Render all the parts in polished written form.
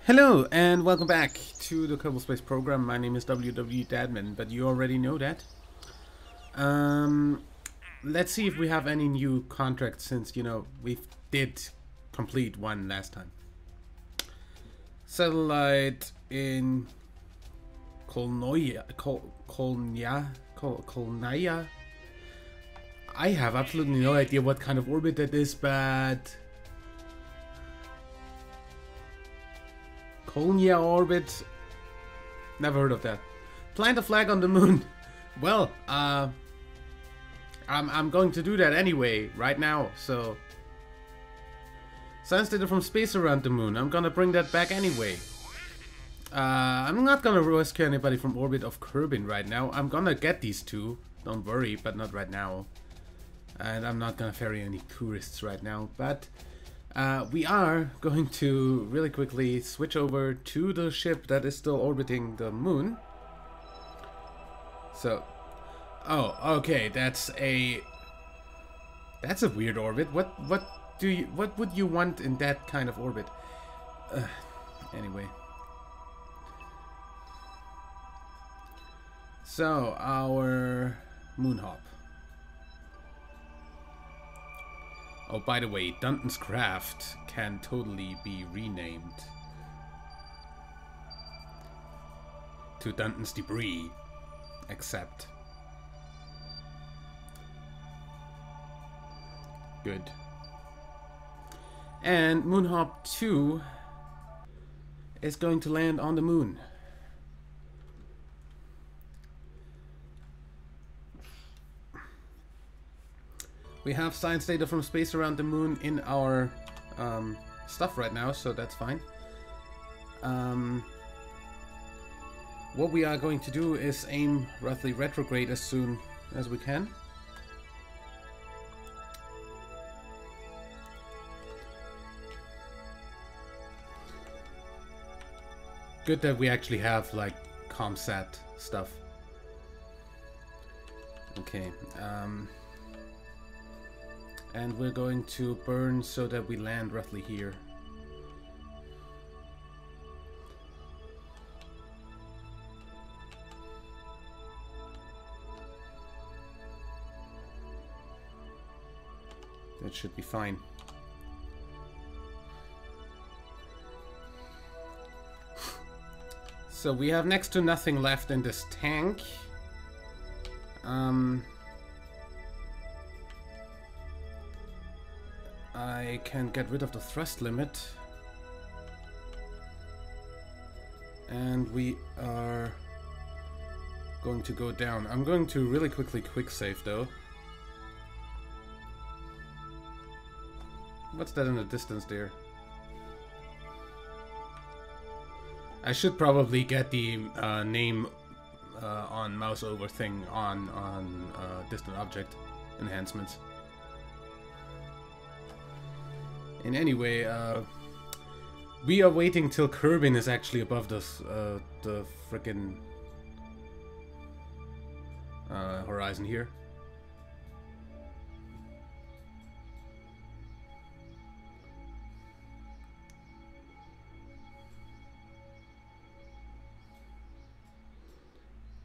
Hello and welcome back to the Kerbal Space Program. My name is Dadman, but you already know that. Let's see if we have any new contracts since, we did complete one last time. Satellite in Kolnaya. I have absolutely no idea what kind of orbit that is, but Kolnaya orbit. Never heard of that. Plant a flag on the moon. Well, I'm going to do that anyway, right now, so science data from space around the moon. I'm gonna bring that back anyway. I'm not gonna rescue anybody from orbit of Kerbin right now. I'm gonna get these two, don't worry, but not right now. And I'm not gonna ferry any tourists right now, but we are going to really quickly switch over to the ship that is still orbiting the moon. So, oh, okay, that's a weird orbit. What would you want in that kind of orbit? Anyway. So, our moon hop. Oh, by the way, Dunton's craft can totally be renamed to Dunton's debris, except. Good. And Moonhop 2 is going to land on the moon. We have science data from space around the moon in our stuff right now, so that's fine. What we are going to do is aim roughly retrograde as soon as we can. Good that we actually have like ComSat stuff. Okay. And we're going to burn so that we land roughly here. That should be fine. So we have next to nothing left in this tank. I can get rid of the thrust limit. And we are going to go down. I'm going to really quickly quick save though. What's that in the distance there? I should probably get the name on mouse over thing on distant object enhancements. In any way, we are waiting till Kerbin is actually above this, the frickin' horizon here.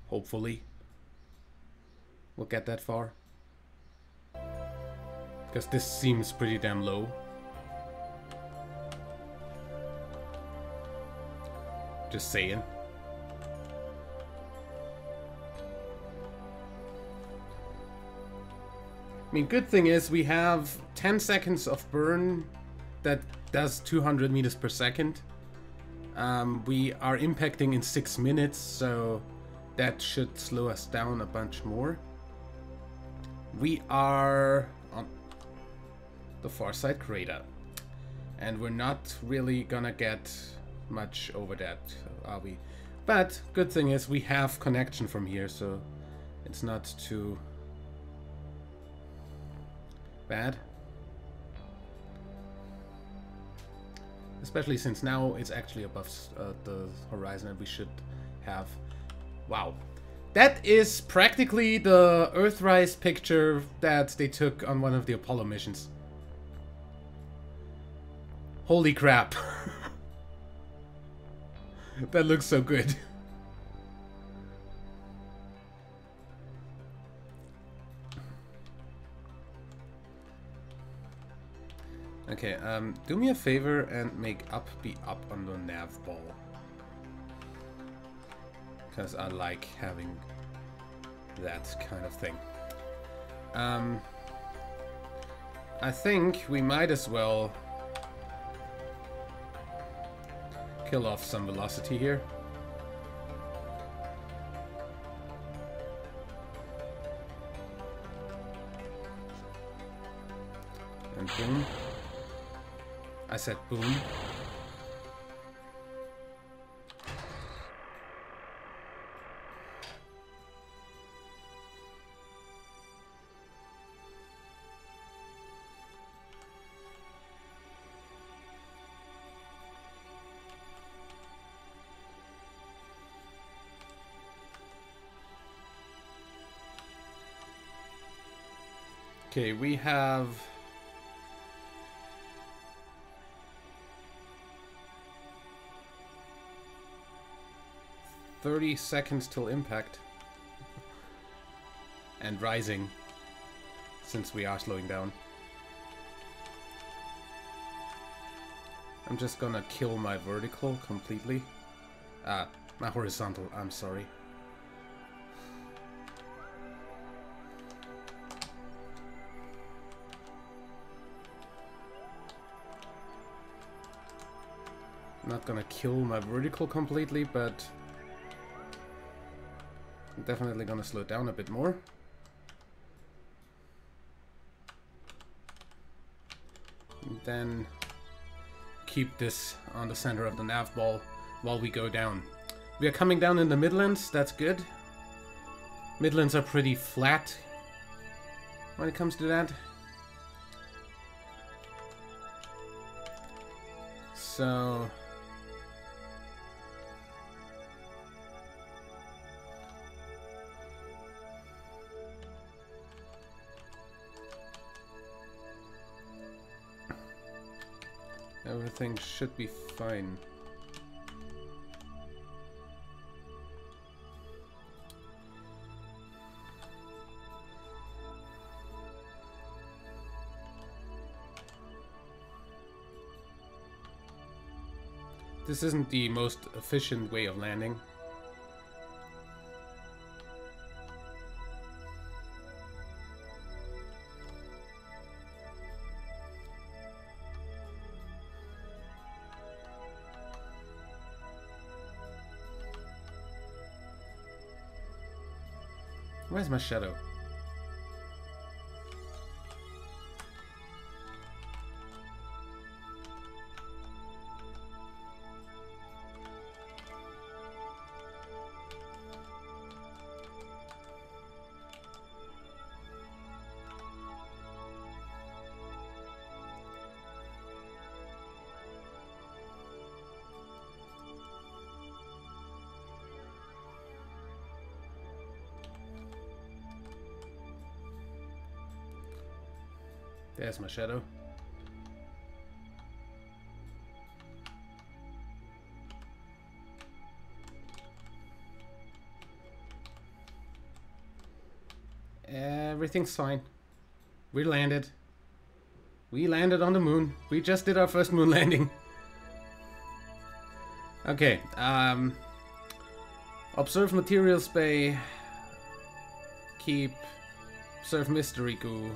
Hopefully, we'll get that far. Because this seems pretty damn low. Just saying. I mean, good thing is we have 10 seconds of burn that does 200 meters per second. We are impacting in 6 minutes, so that should slow us down a bunch more. We are on the far side crater, and we're not really gonna get much over that, are we? But good thing is we have connection from here, so it's not too bad. Especially since now it's actually above the horizon and we should have... Wow. That is practically the Earthrise picture that they took on one of the Apollo missions. Holy crap. That looks so good. Okay, do me a favor and make up be up on the nav ball. Because I like having that kind of thing. I think we might as well kill off some velocity here. And boom. I said boom. Okay, we have 30 seconds till impact. And rising, since we are slowing down. I'm just gonna kill my vertical completely. My horizontal, I'm sorry. I'm not gonna kill my vertical completely, but I'm definitely gonna slow it down a bit more. And then keep this on the center of the nav ball while we go down. We are coming down in the Midlands, that's good. Midlands are pretty flat when it comes to that. So everything should be fine. This isn't the most efficient way of landing. Where's my shadow? There's my shadow. Everything's fine. We landed. We landed on the moon. We just did our first moon landing. Okay, observe materials bay. Keep. Observe mystery goo.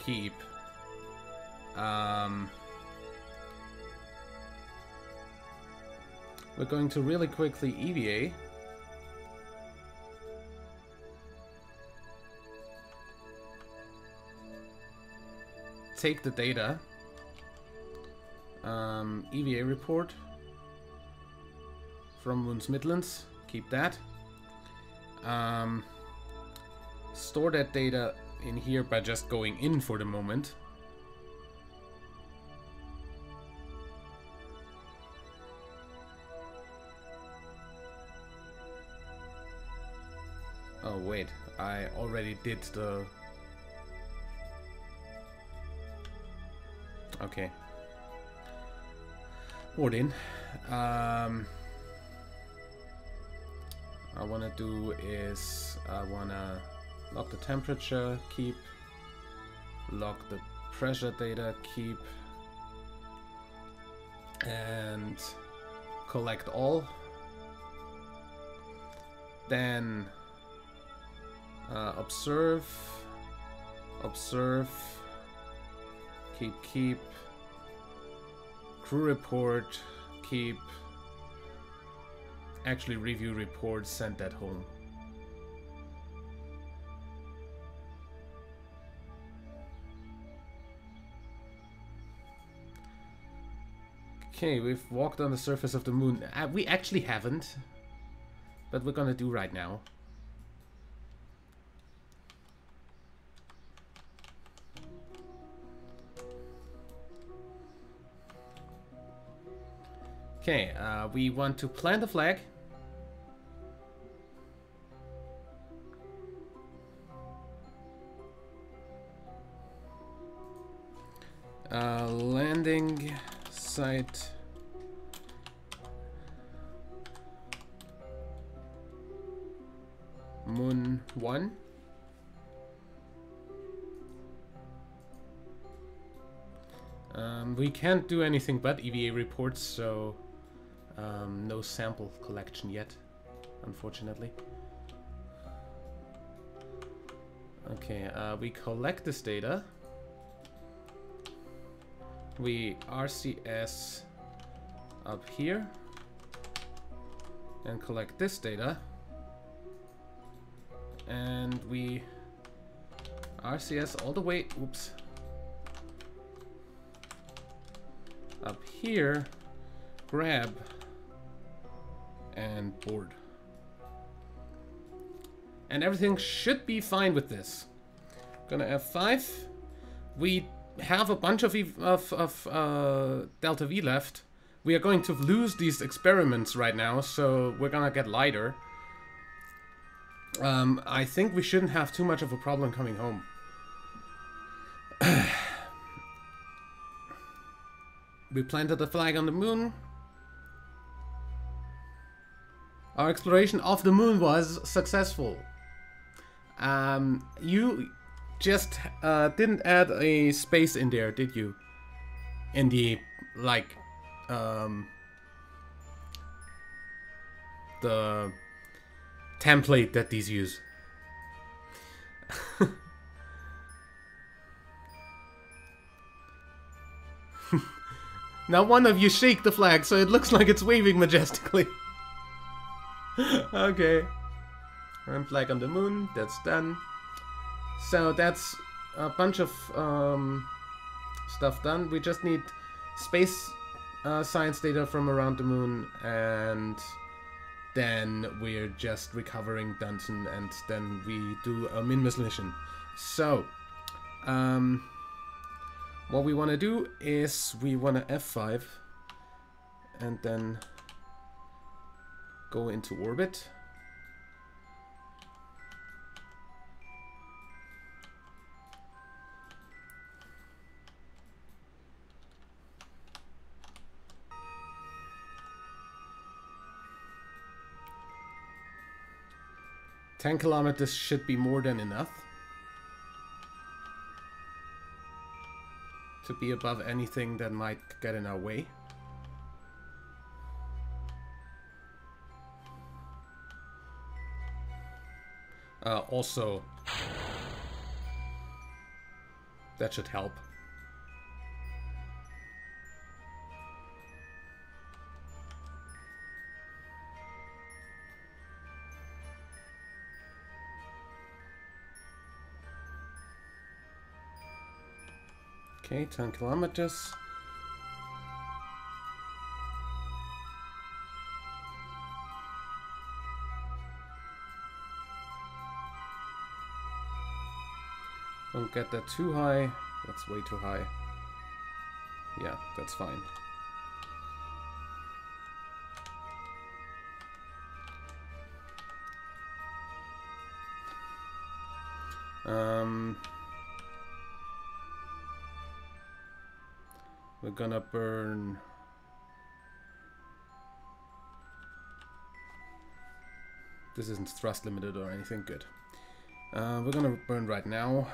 Keep. We're going to really quickly EVA. Take the data. EVA report from Moon's Midlands. Keep that. Store that data in here by just going in for the moment. Oh wait, I already did the... Okay. Odin. I want to do is I want to log the temperature, keep, log the pressure data, keep, and collect all. Then observe, keep, crew report, keep, actually review report, send that home. Okay, we've walked on the surface of the moon. We actually haven't, but we're gonna do right now. Okay, we want to plant a flag. Landing site. Moon 1. We can't do anything but EVA reports, so no sample collection yet, unfortunately. Okay, we collect this data. We RCS up here and collect this data, and we RCS all the way, oops, up here, grab and board. And everything should be fine with this. Gonna F5. We have a bunch of delta V left. We are going to lose these experiments right now, so we're gonna get lighter. I think we shouldn't have too much of a problem coming home. We planted the flag on the moon. Our exploration of the moon was successful. You just didn't add a space in there, did you? In the, like, the template that these use. Now one of you shake the flag so it looks like it's waving majestically. Okay. And flag on the moon, that's done. So that's a bunch of stuff done. We just need space science data from around the moon, and then we're just recovering Dunson, and then we do a Minmus mission. So, what we want to do is we want to F5 and then go into orbit. $10 kilometers should be more than enough to be above anything that might get in our way. Also, that should help. Okay, 10 kilometers. Don't get that too high. That's way too high. Yeah, that's fine. We're gonna burn This isn't thrust limited or anything. Good. We're gonna burn right now.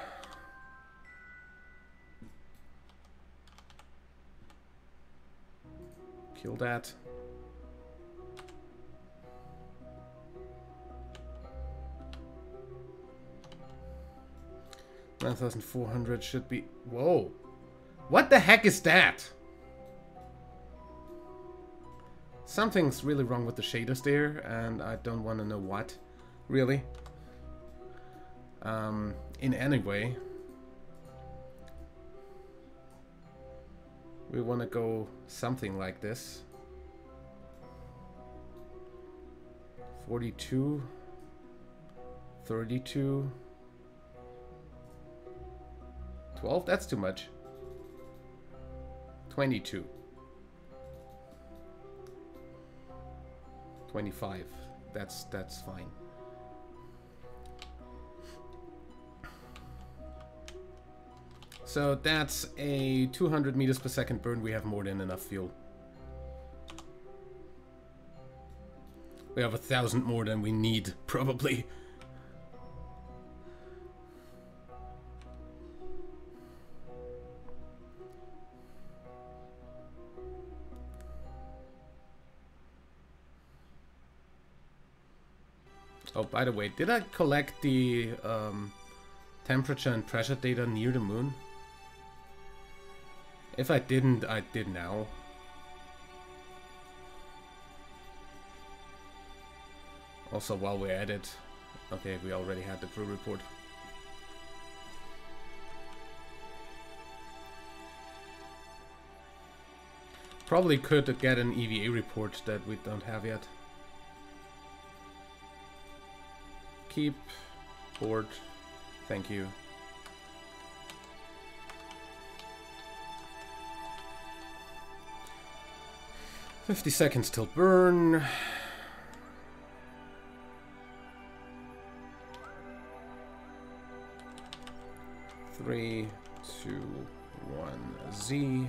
Kill that. $9,400 should be... Whoa! What the heck is that? Something's really wrong with the shaders there, and I don't want to know what, really. In any way, we want to go something like this. 42, 32, 12, that's too much. 22. 25. That's fine. So that's a 200 meters per second burn. We have more than enough fuel. We have 1,000 more than we need, probably. Oh, by the way, did I collect the temperature and pressure data near the moon? If I didn't, I did now. Also, while we're at it, okay, we already had the crew report. Probably could get an EVA report that we don't have yet. Keep board. Thank you. $50 seconds till burn. Three, two, one, Z.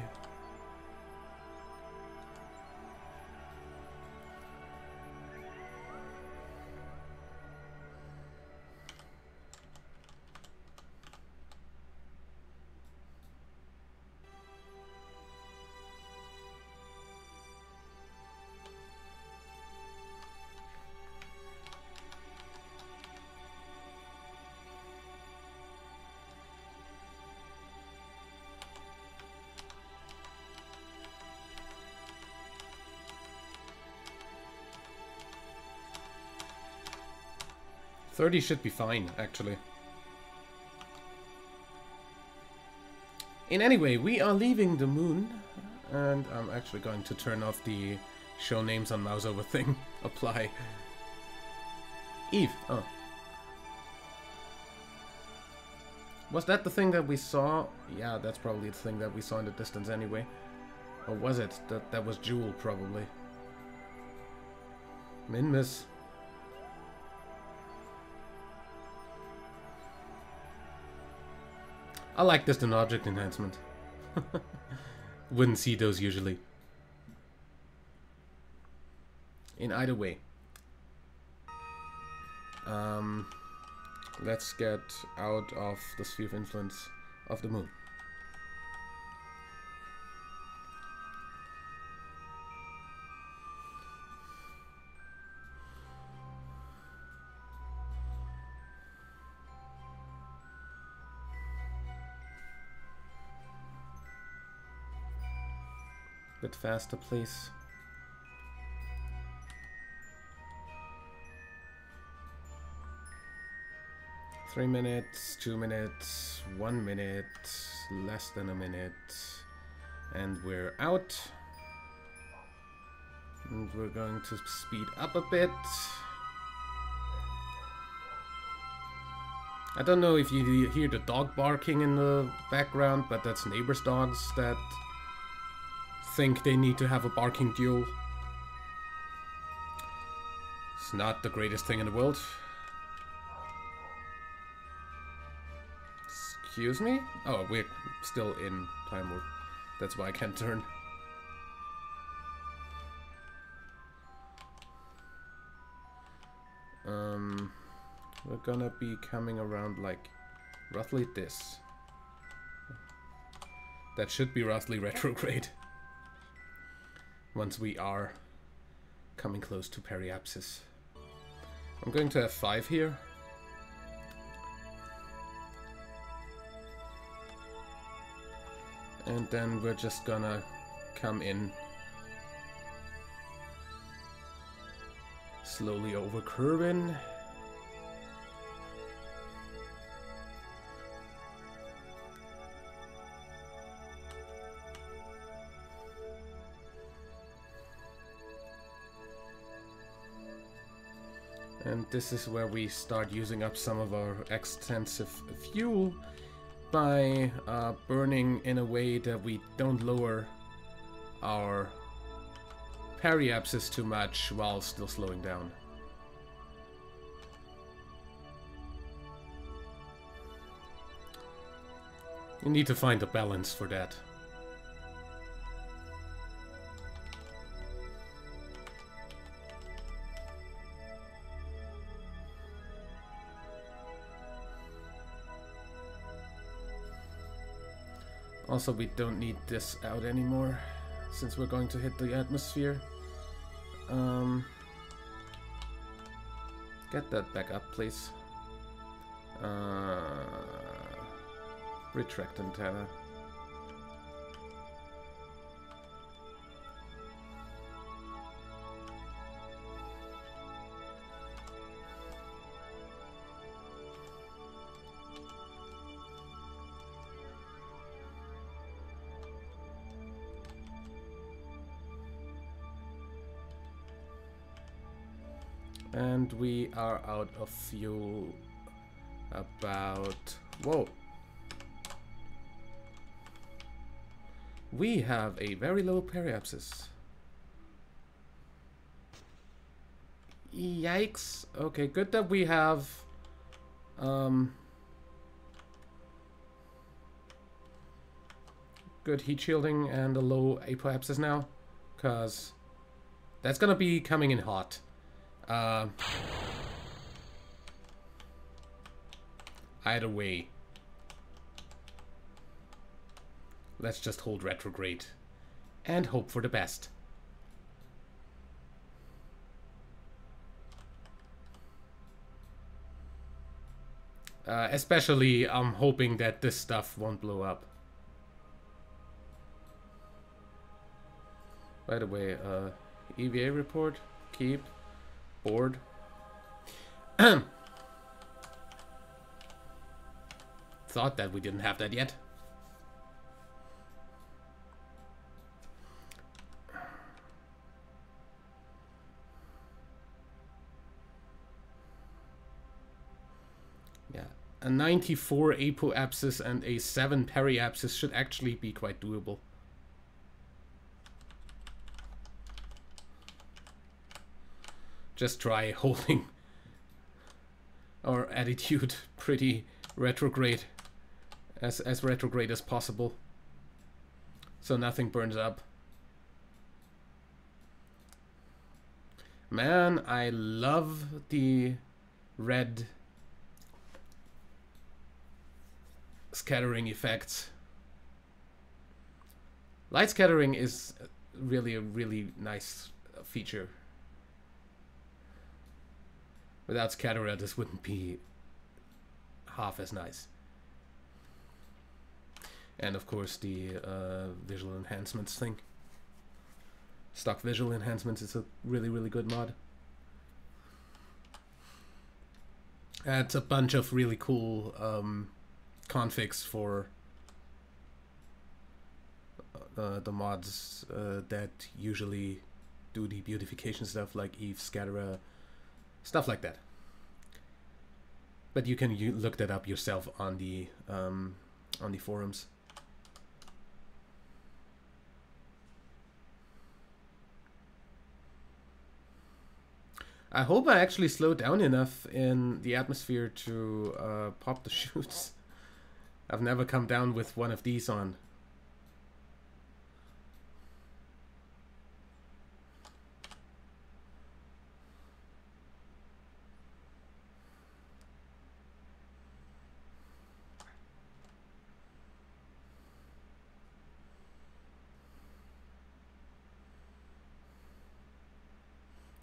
$30 should be fine, actually. In any way, we are leaving the moon, and I'm actually going to turn off the show names on mouse over thing. Apply. Eve. Oh. Was that the thing that we saw? Yeah, that's probably the thing that we saw in the distance anyway. Or was it? That was Jewel, probably. Min-miss. I like this an object enhancement. Wouldn't see those usually. In either way. Let's get out of the sphere of influence of the moon. Bit faster, please. Three minutes, 2 minutes, 1 minute, less than a minute, and we're out. And we're going to speed up a bit. I don't know if you hear the dog barking in the background, but that's neighbors' dogs that think they need to have a barking duel. It's not the greatest thing in the world. Excuse me? Oh, we're still in time warp. That's why I can't turn. We're gonna be coming around like roughly this. That should be roughly retrograde. Once we are coming close to periapsis. I'm going to F5 here. And then we're just gonna come in slowly over Kerbin. And this is where we start using up some of our extensive fuel by burning in a way that we don't lower our periapsis too much while still slowing down. You need to find a balance for that. Also, we don't need this out anymore, since we're going to hit the atmosphere. Get that back up, please. Retract antenna. And we are out of fuel about... Whoa! We have a very low periapsis. Yikes. Okay, good that we have... good heat shielding and a low apoapsis now. Because that's gonna be coming in hot. Either way, let's just hold retrograde and hope for the best. Especially, I'm hoping that this stuff won't blow up. By the way, EVA report, keep. Board. Thought that we didn't have that yet. Yeah, a 94 apoapsis and a 7 periapsis should actually be quite doable. Just try holding our attitude pretty retrograde, as retrograde as possible, so nothing burns up. Man, I love the red scattering effects. Light scattering is really a really nice feature. Without scatterer, this wouldn't be half as nice. And of course the visual enhancements thing. Stock visual enhancements is a really good mod. It's a bunch of really cool configs for the mods that usually do the beautification stuff, like Eve, Scatterer, stuff like that. But you can look that up yourself on the forums. I hope I actually slow down enough in the atmosphere to pop the chutes. I've never come down with one of these on.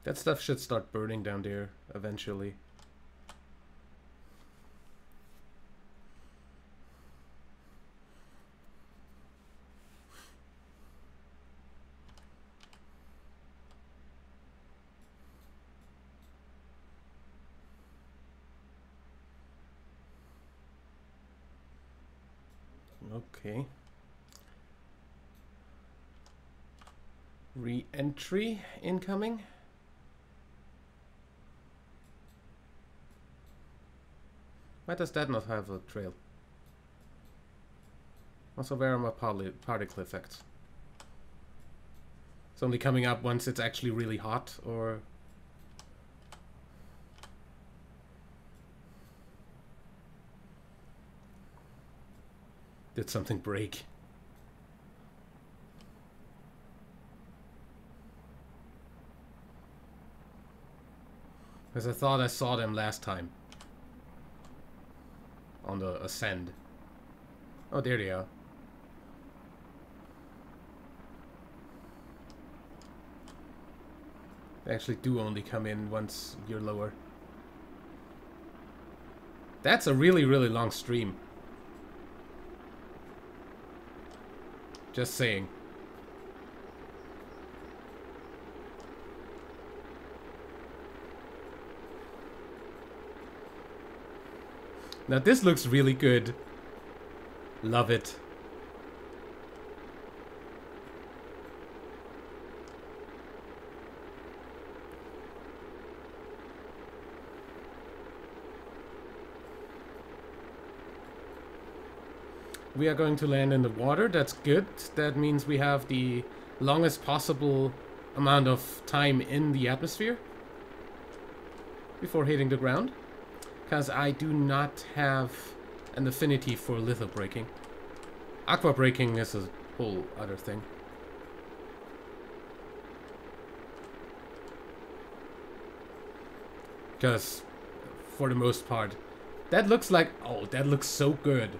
That stuff should start burning down there eventually. Okay. Re-entry incoming. Why does that not have a trail? Also, where are my particle effects? It's only coming up once it's actually really hot, or... Did something break? Because I thought I saw them last time. On the ascend. Oh, there they are. They actually do only come in once you're lower. That's a really, really long stream. Just saying. Now this looks really good. Love it. We are going to land in the water. That's good. That means we have the longest possible amount of time in the atmosphere before hitting the ground. Because I do not have an affinity for litho braking. Aqua braking is a whole other thing. Because, for the most part, that looks like... Oh, that looks so good.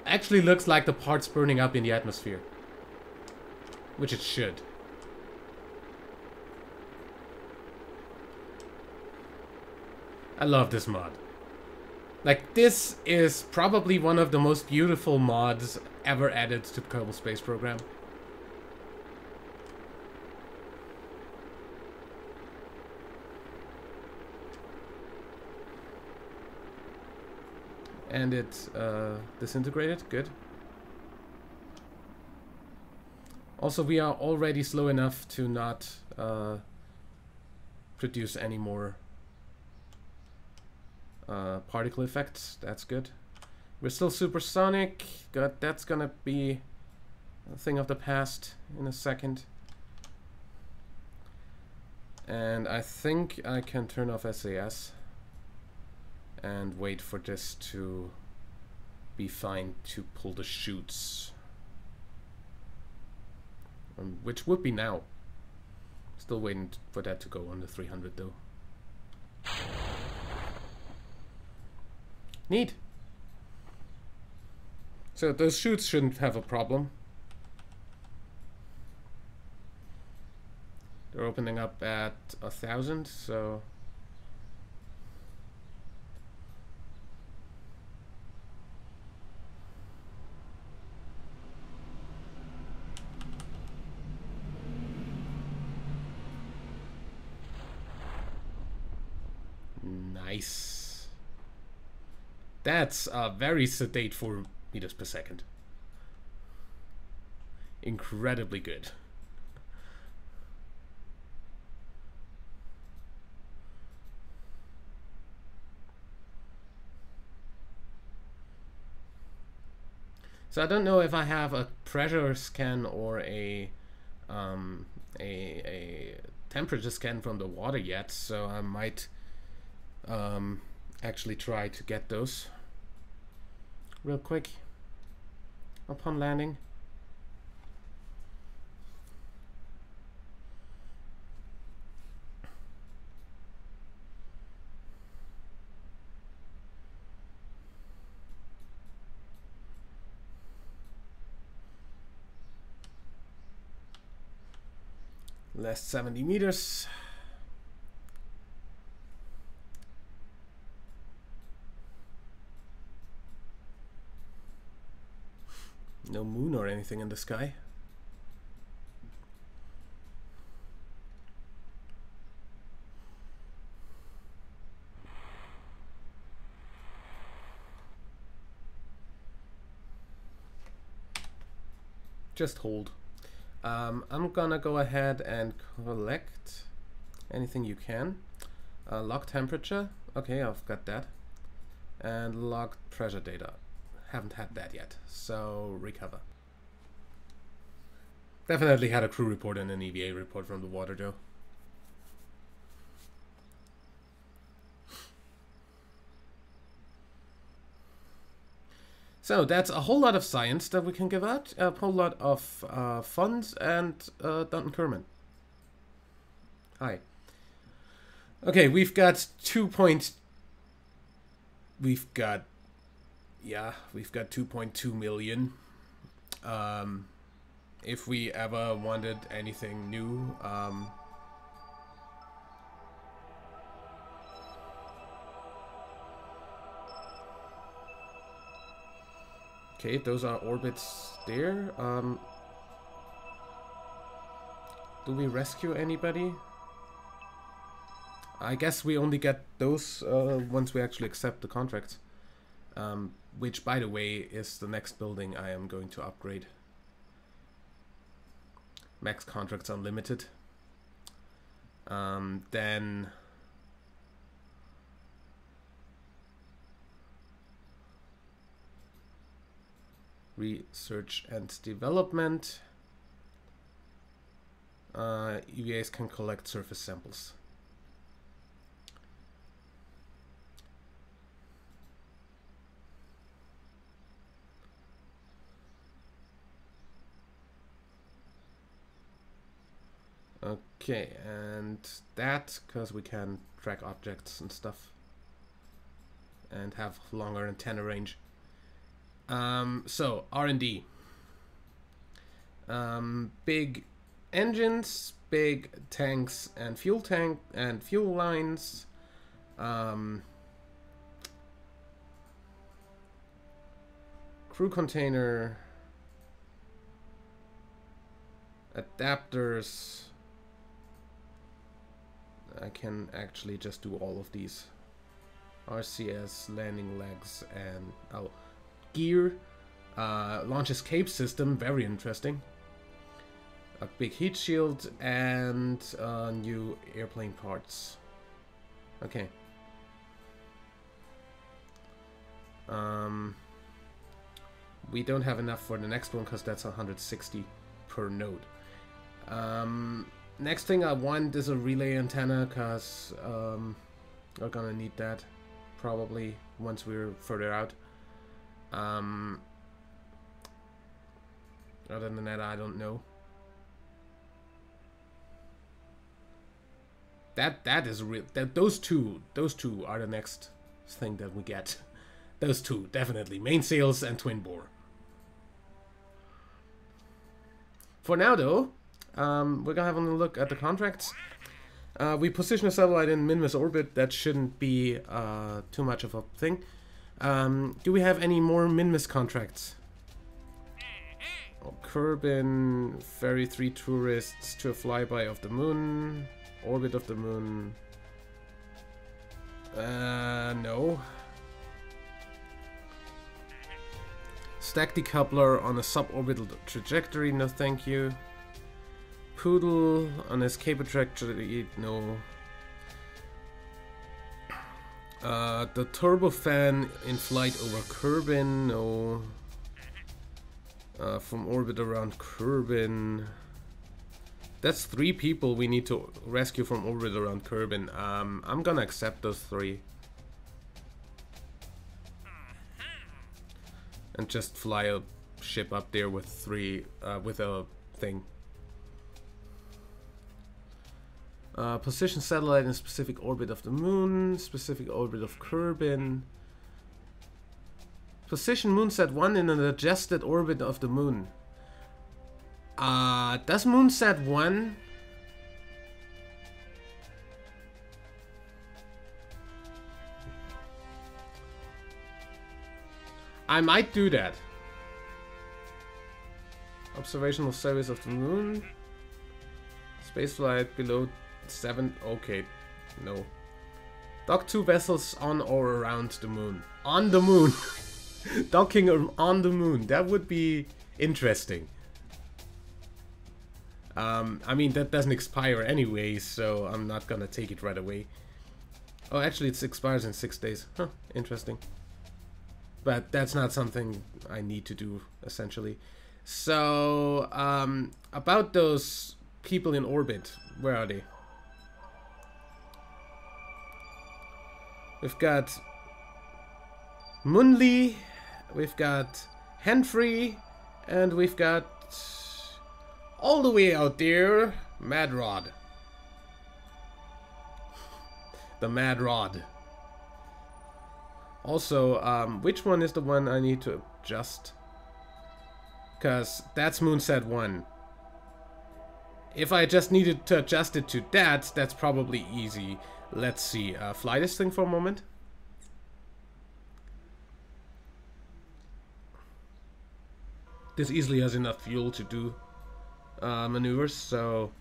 Actually looks like the parts burning up in the atmosphere. Which it should. I love this mod. Like, this is probably one of the most beautiful mods ever added to the Kerbal Space Program. And it disintegrated. Good. Also, we are already slow enough to not produce any more particle effects. That's good. We're still supersonic. That's gonna be a thing of the past in a second. And I think I can turn off SAS and wait for this to be fine to pull the chutes. Which would be now. Still waiting for that to go on the 300 though. Neat. So those chutes shouldn't have a problem. They're opening up at 1,000, so... Nice. That's very sedate 4 meters per second. Incredibly good. So I don't know if I have a pressure scan or a temperature scan from the water yet, so I might actually try to get those real quick upon landing. Last 70 meters. No moon or anything in the sky. Just hold. I'm gonna go ahead and collect anything you can. Log temperature. Okay, I've got that. And log pressure data. Haven't had that yet, so recover. Definitely had a crew report and an EVA report from the water, Joe. So that's a whole lot of science that we can give out, a whole lot of funds, and Dunton Kerman. Hi. Okay, we've got 2.2 million. If we ever wanted anything new, okay, those are orbits there. Do we rescue anybody? I guess we only get those once we actually accept the contracts. Which, by the way, is the next building I am going to upgrade. Max contracts unlimited. Then research and development. EVAs can collect surface samples. Okay, and that because we can track objects and stuff and have longer antenna range. So R&D, big engines, big tanks and fuel lines, crew container, adapters. I can actually just do all of these. RCS, landing legs, and gear. Launch escape system, very interesting. A big heat shield and new airplane parts. Okay. We don't have enough for the next one because that's 160 per node. Next thing I want is a relay antenna because we're gonna need that probably once we're further out. Other than that, I don't know. That is real. Those two are the next thing that we get. Those two definitely, mainsails and twin bore. For now, though. We're gonna have a look at the contracts. We position a satellite in minus orbit. That shouldn't be too much of a thing. Do we have any more minus contracts? Oh, Kerbin, ferry 3 tourists to a flyby of the moon, orbit of the moon. No. Stack decoupler on a suborbital trajectory. No, thank you. Poodle on escape trajectory, no. The turbofan in flight over Kerbin, no. From orbit around Kerbin. That's 3 people we need to rescue from orbit around Kerbin. I'm gonna accept those 3. And just fly a ship up there with 3, with a thing. Position satellite in a specific orbit of the moon, specific orbit of Kerbin. Position moonsat 1 in an adjusted orbit of the moon. Does moonsat 1 I might do that. Observational service of the moon. Spaceflight below 7. Okay, no. Dock 2 vessels on or around the moon. On the moon! Docking on the moon. That would be interesting. I mean, that doesn't expire anyway, so I'm not gonna take it right away. Oh, actually, it expires in 6 days. Huh, interesting. But that's not something I need to do, essentially. So, about those people in orbit, where are they? We've got Munli, we've got Henfrey, and we've got all the way out there, Mad Rod. The Mad Rod. Also, which one is the one I need to adjust? Because that's Moonset 1. If I just needed to adjust it to that, that's probably easy. Let's see. Fly this thing for a moment. This easily has enough fuel to do maneuvers, so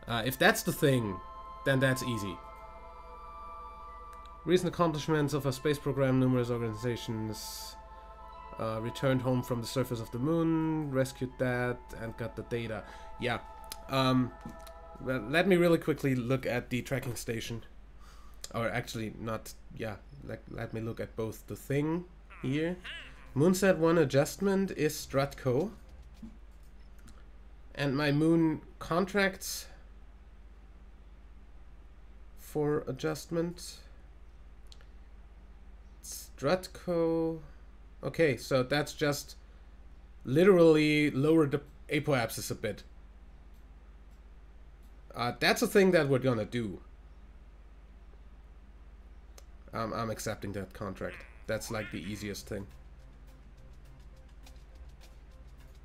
if that's the thing, then that's easy. Recent accomplishments of a space program: numerous organizations returned home from the surface of the moon, rescued that, and got the data. Yeah. Well, let me really quickly look at the tracking station. Or actually, not. Yeah. Let me look at both the thing here. Moonset 1 adjustment is Stratco. And my moon contracts for adjustment. Stratco. Okay, so that's just literally lower the apoapsis a bit. That's a thing that we're gonna do. I'm accepting that contract. That's like the easiest thing.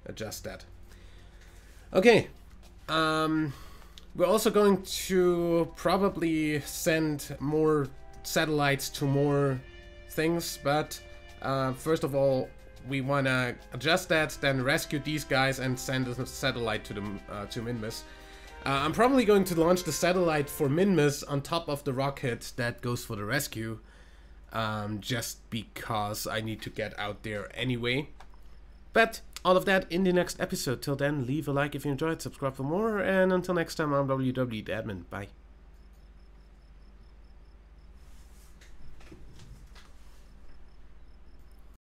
Adjust that. Okay. We're also going to probably send more satellites to more things, but first of all, we wanna adjust that, then rescue these guys and send a satellite to the to Minmus. I'm probably going to launch the satellite for Minmus on top of the rocket that goes for the rescue, just because I need to get out there anyway. But all of that in the next episode. Till then, leave a like if you enjoyed, subscribe for more, and until next time, I'm WW the admin. Bye.